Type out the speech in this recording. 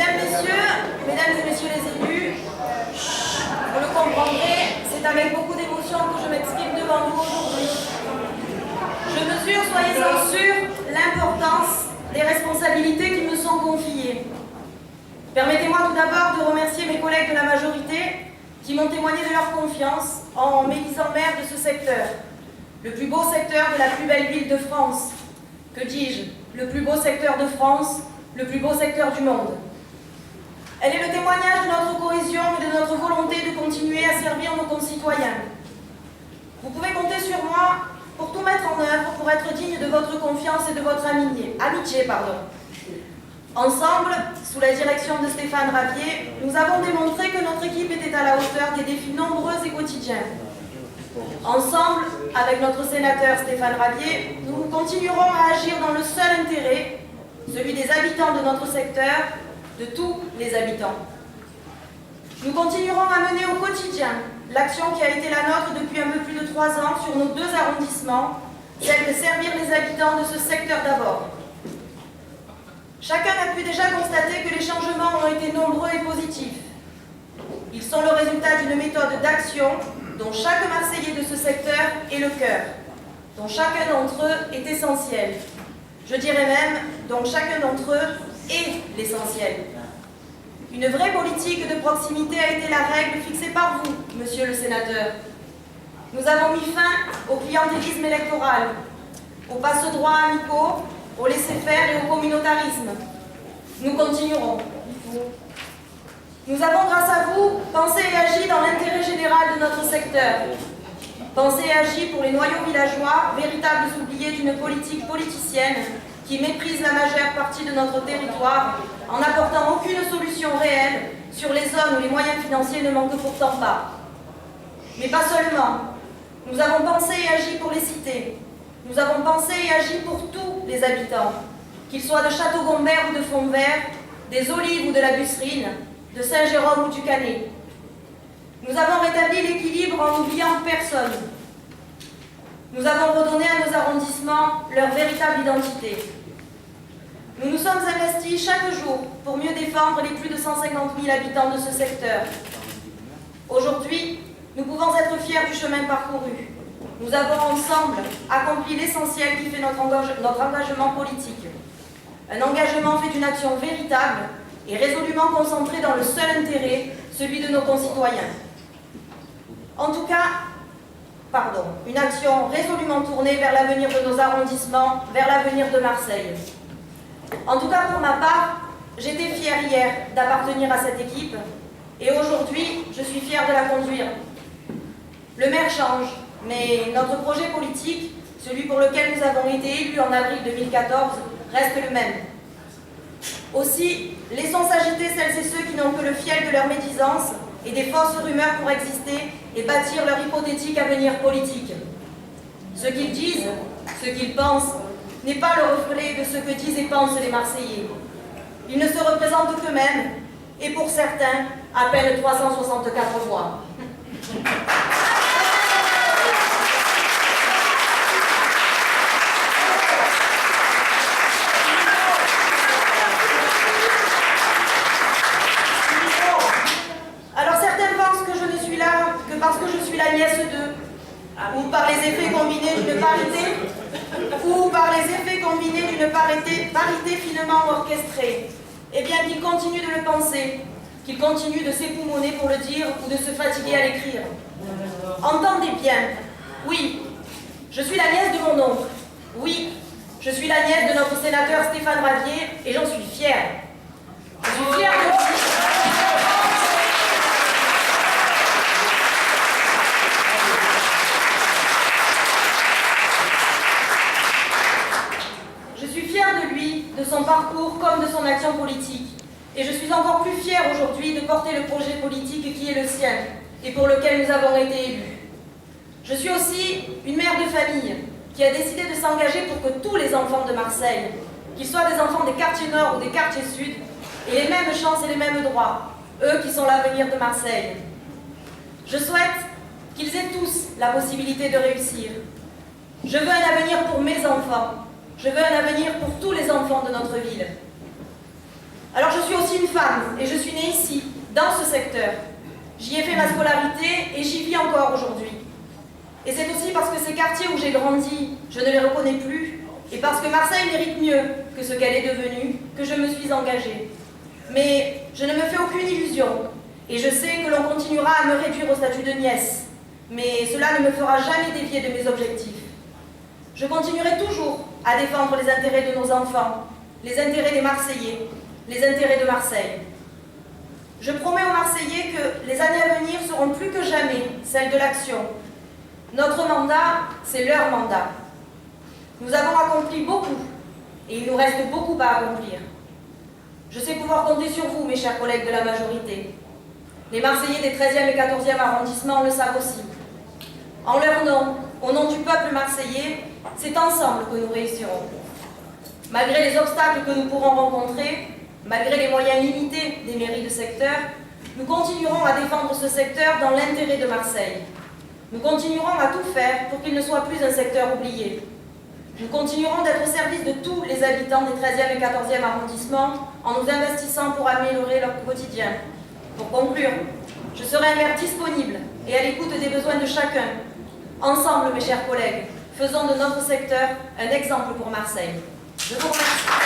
Mesdames et messieurs les élus, vous le comprendrez, c'est avec beaucoup d'émotion que je m'exprime devant vous aujourd'hui. Je mesure, soyez-en sûrs, l'importance des responsabilités qui me sont confiées. Permettez-moi tout d'abord de remercier mes collègues de la majorité qui m'ont témoigné de leur confiance en m'élisant maire de ce secteur. Le plus beau secteur de la plus belle ville de France. Que dis-je? Le plus beau secteur de France, le plus beau secteur du monde. Elle est le témoignage de notre cohésion et de notre volonté de continuer à servir nos concitoyens. Vous pouvez compter sur moi pour tout mettre en œuvre pour être digne de votre confiance et de votre amitié. Ensemble, sous la direction de Stéphane Ravier, nous avons démontré que notre équipe était à la hauteur des défis nombreux et quotidiens. Ensemble, avec notre sénateur Stéphane Ravier, nous continuerons à agir dans le seul intérêt, celui des habitants de notre secteur, de tous les habitants. Nous continuerons à mener au quotidien l'action qui a été la nôtre depuis un peu plus de 3 ans sur nos 2 arrondissements, celle de servir les habitants de ce secteur d'abord. Chacun a pu déjà constater que les changements ont été nombreux et positifs. Ils sont le résultat d'une méthode d'action dont chaque Marseillais de ce secteur est le cœur, dont chacun d'entre eux est essentiel. Je dirais même, dont chacun d'entre eux est l'essentiel. Une vraie politique de proximité a été la règle fixée par vous, monsieur le sénateur. Nous avons mis fin au clientélisme électoral, aux passe-droits amicaux, au laisser-faire et au communautarisme. Nous continuerons. Nous avons, grâce à vous, pensé et agi dans l'intérêt général de notre secteur. Pensé et agi pour les noyaux villageois, véritables oubliés d'une politique politicienne qui méprise la majeure partie de notre territoire en n'apportant aucune solution réelle sur les zones où les moyens financiers ne manquent pourtant pas. Mais pas seulement. Nous avons pensé et agi pour les cités. Nous avons pensé et agi pour tous les habitants, qu'ils soient de Château-Gombert ou de Fontvert, des Olives ou de la Busserine, de Saint-Jérôme ou du Canet. Nous avons rétabli l'équilibre en n'oubliant personne. Nous avons redonné à nos arrondissements leur véritable identité. Nous nous sommes investis chaque jour pour mieux défendre les plus de 150 000 habitants de ce secteur. Aujourd'hui, nous pouvons être fiers du chemin parcouru. Nous avons ensemble accompli l'essentiel qui fait notre engagement politique. Un engagement fait d'une action véritable et résolument concentrée dans le seul intérêt, celui de nos concitoyens. En tout cas, une action résolument tournée vers l'avenir de nos arrondissements, vers l'avenir de Marseille. En tout cas, pour ma part, j'étais fière hier d'appartenir à cette équipe et aujourd'hui, je suis fière de la conduire. Le maire change, mais notre projet politique, celui pour lequel nous avons été élus en avril 2014, reste le même. Aussi, laissons s'agiter celles et ceux qui n'ont que le fiel de leur médisance et des fausses rumeurs pour exister et bâtir leur hypothétique avenir politique. Ce qu'ils disent, ce qu'ils pensent, n'est pas le reflet de ce que disent et pensent les Marseillais. Ils ne se représentent qu'eux-mêmes et pour certains, appellent 364 voix. Parce que je suis la nièce d'eux, ou par les effets combinés d'une parité finement orchestrée, eh bien qu'ils continuent de le penser, qu'ils continuent de s'époumoner pour le dire ou de se fatiguer à l'écrire. Entendez bien, oui, je suis la nièce de mon oncle, oui, je suis la nièce de notre sénateur Stéphane Ravier et j'en suis fière. Je suis fière de lui. De son parcours comme de son action politique. Et je suis encore plus fière aujourd'hui de porter le projet politique qui est le sien et pour lequel nous avons été élus. Je suis aussi une mère de famille qui a décidé de s'engager pour que tous les enfants de Marseille, qu'ils soient des enfants des quartiers nord ou des quartiers sud, aient les mêmes chances et les mêmes droits, eux qui sont l'avenir de Marseille. Je souhaite qu'ils aient tous la possibilité de réussir. Je veux un avenir pour mes enfants. Je veux un avenir pour tous les enfants de notre ville. Alors je suis aussi une femme et je suis née ici, dans ce secteur. J'y ai fait ma scolarité et j'y vis encore aujourd'hui. Et c'est aussi parce que ces quartiers où j'ai grandi, je ne les reconnais plus, et parce que Marseille mérite mieux que ce qu'elle est devenue, que je me suis engagée. Mais je ne me fais aucune illusion, et je sais que l'on continuera à me réduire au statut de nièce, mais cela ne me fera jamais dévier de mes objectifs. Je continuerai toujours à défendre les intérêts de nos enfants, les intérêts des Marseillais, les intérêts de Marseille. Je promets aux Marseillais que les années à venir seront plus que jamais celles de l'action. Notre mandat, c'est leur mandat. Nous avons accompli beaucoup, et il nous reste beaucoup à accomplir. Je sais pouvoir compter sur vous, mes chers collègues de la majorité. Les Marseillais des 13e et 14e arrondissements le savent aussi. En leur nom, au nom du peuple marseillais, c'est ensemble que nous réussirons. Malgré les obstacles que nous pourrons rencontrer, malgré les moyens limités des mairies de secteur, nous continuerons à défendre ce secteur dans l'intérêt de Marseille. Nous continuerons à tout faire pour qu'il ne soit plus un secteur oublié. Nous continuerons d'être au service de tous les habitants des 13e et 14e arrondissements en nous investissant pour améliorer leur quotidien. Pour conclure, je serai un maire disponible et à l'écoute des besoins de chacun. Ensemble, mes chers collègues, faisons de notre secteur un exemple pour Marseille. Je vous remercie.